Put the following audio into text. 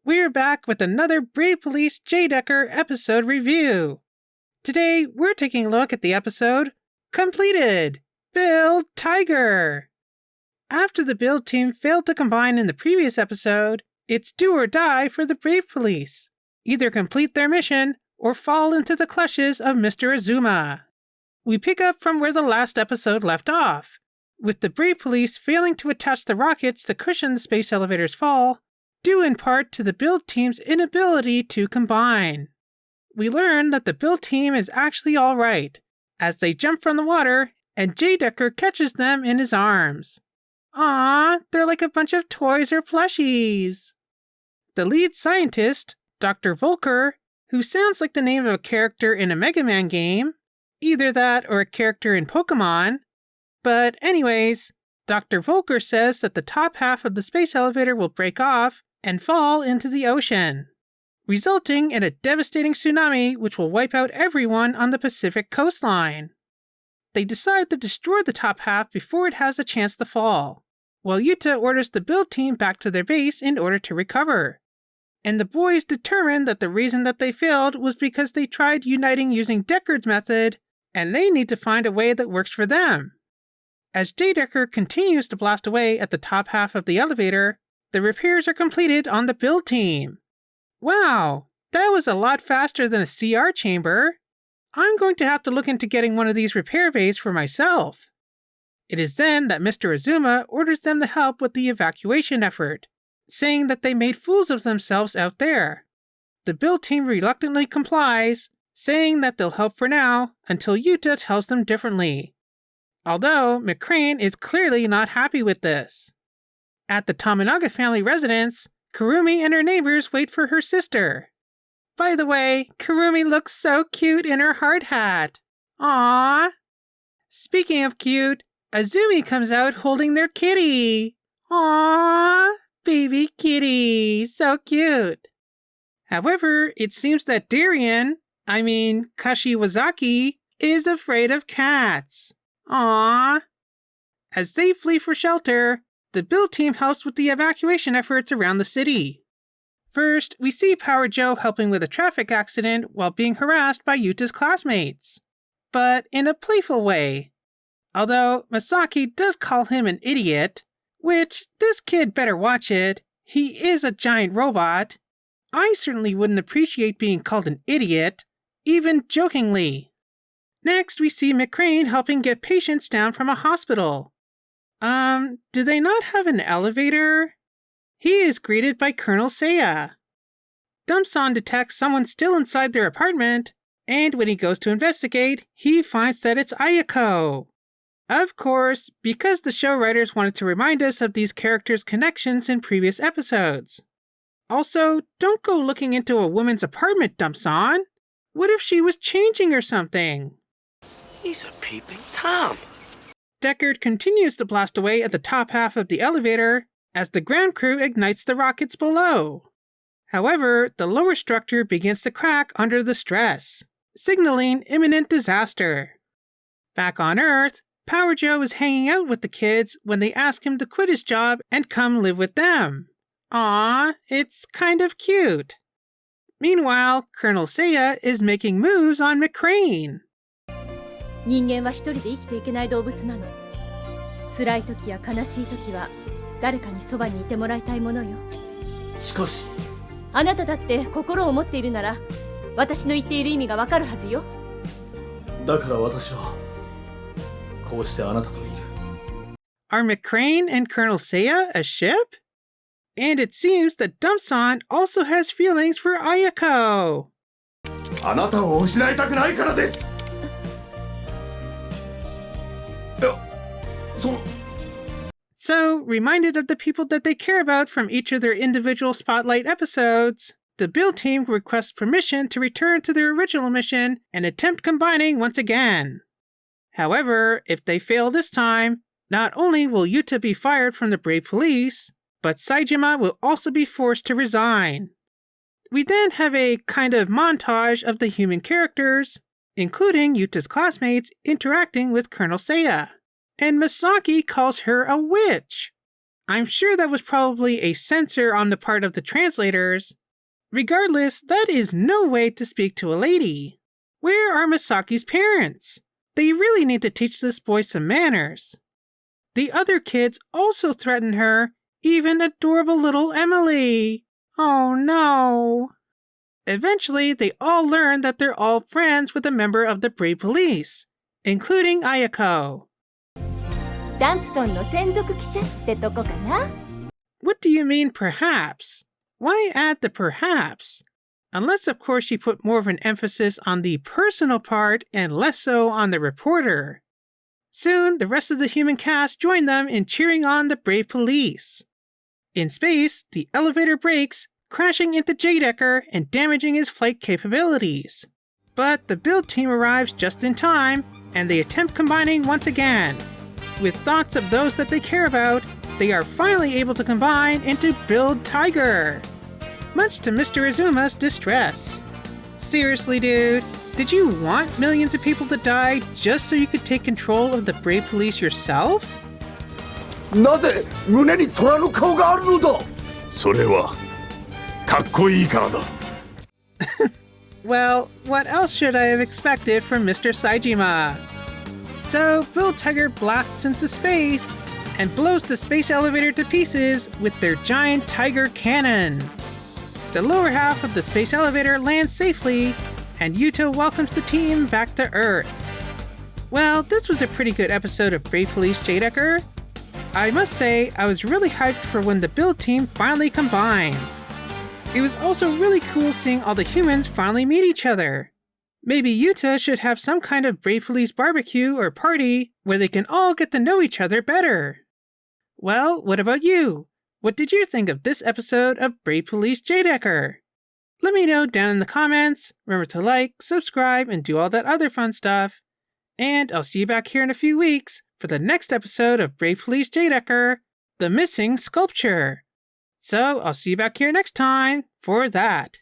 we're back with another Brave Police J-Decker episode review. Today, we're taking a look at the episode Completed! Build Tiger! After the build team failed to combine in the previous episode, it's do or die for the Brave Police. Either complete their mission or fall into the clutches of Mr. Azuma. We pick up from where the last episode left off, with the Brave Police failing to attach the rockets to cushion the space elevator's fall, due in part to the build team's inability to combine. We learn that the build team is actually alright, as they jump from the water and J-Decker catches them in his arms. Aww, they're like a bunch of toys or plushies. The lead scientist, Dr. Volker, who sounds like the name of a character in a Mega Man game, either that or a character in Pokemon. But anyways, Dr. Volker says that the top half of the space elevator will break off and fall into the ocean, resulting in a devastating tsunami which will wipe out everyone on the Pacific coastline. They decide to destroy the top half before it has a chance to fall, while Yuta orders the build team back to their base in order to recover. And the boys determine that the reason that they failed was because they tried uniting using Deckard's method, and they need to find a way that works for them. As J-Decker continues to blast away at the top half of the elevator, the repairs are completed on the build team. Wow, that was a lot faster than a CR chamber. I'm going to have to look into getting one of these repair bays for myself. It is then that Mr. Azuma orders them to help with the evacuation effort, saying that they made fools of themselves out there. The build team reluctantly complies, saying that they'll help for now until Yuta tells them differently. Although McCrane is clearly not happy with this. At the Tominaga family residence, Kurumi and her neighbors wait for her sister. By the way, Kurumi looks so cute in her hard hat. Aww. Speaking of cute, Azumi comes out holding their kitty. Aww, baby kitty, so cute. However, it seems that Kashiwazaki, is afraid of cats. Aww. As they flee for shelter, the build team helps with the evacuation efforts around the city. First, we see Power Joe helping with a traffic accident while being harassed by Yuta's classmates, but in a playful way. Although Masaki does call him an idiot, which this kid better watch it. He is a giant robot. I certainly wouldn't appreciate being called an idiot, even jokingly. Next, we see McCrane helping get patients down from a hospital. Do they not have an elevator? He is greeted by Colonel Seiya. Dumpson detects someone still inside their apartment, and when he goes to investigate, he finds that it's Ayako. Of course, because the show writers wanted to remind us of these characters' connections in previous episodes. Also, don't go looking into a woman's apartment, Dumpson. What if she was changing or something? He's a peeping Tom. Deckard continues to blast away at the top half of the elevator as the ground crew ignites the rockets below. However, the lower structure begins to crack under the stress, signaling imminent disaster. Back on Earth, Power Joe is hanging out with the kids when they ask him to quit his job and come live with them. Aww, it's kind of cute. Meanwhile, Colonel Seiya is making moves on McCrane. 人間は一人で生きていけない動物なの。辛い時や悲しい時は誰かにそばにいてもらいたいものよ。しかし、あなただって心を持っているなら、私の言っている意味がわかるはずよ。だから私はこうしてあなたといる。Are McCrane and Colonel Seiya a ship? And it seems that Dumpson also has feelings for Ayako. あなたを失いたくないからです。So, reminded of the people that they care about from each of their individual Spotlight episodes, the build team requests permission to return to their original mission and attempt combining once again. However, if they fail this time, not only will Yuta be fired from the Brave Police, but Saejima will also be forced to resign. We then have a kind of montage of the human characters, including Yuta's classmates interacting with Colonel Seiya. And Misaki calls her a witch. I'm sure that was probably a censor on the part of the translators. Regardless, that is no way to speak to a lady. Where are Misaki's parents? They really need to teach this boy some manners. The other kids also threaten her, even adorable little Emily. Oh no. Eventually, they all learn that they're all friends with a member of the Brave Police, including Ayako. ダンプソンの専属記者ってとこかな? What do you mean, perhaps? Why add the perhaps? Unless, of course, you put more of an emphasis on the personal part and less so on the reporter. Soon, the rest of the human cast join them in cheering on the Brave Police. In space, the elevator breaks, crashing into J-Decker and damaging his flight capabilities. But the build team arrives just in time, and they attempt combining once again. With thoughts of those that they care about, they are finally able to combine into Build Tiger, much to Mr. Azuma's distress. Seriously, dude, did you want millions of people to die just so you could take control of the Brave Police yourself? なぜ胸に虎の顔があるのだ?それはかっこいいからだ。Well, what else should I have expected from Mr. Saejima? So, Build Tiger blasts into space and blows the space elevator to pieces with their giant tiger cannon. The lower half of the space elevator lands safely, and Yuto welcomes the team back to Earth. Well, this was a pretty good episode of Brave Police J-Decker. I must say, I was really hyped for when the build team finally combines. It was also really cool seeing all the humans finally meet each other. Maybe Yuta should have some kind of Brave Police barbecue or party where they can all get to know each other better. Well, what about you? What did you think of this episode of Brave Police J-Decker? Let me know down in the comments. Remember to like, subscribe, and do all that other fun stuff. And I'll see you back here in a few weeks for the next episode of Brave Police J-Decker, The Missing Sculpture. So I'll see you back here next time for that.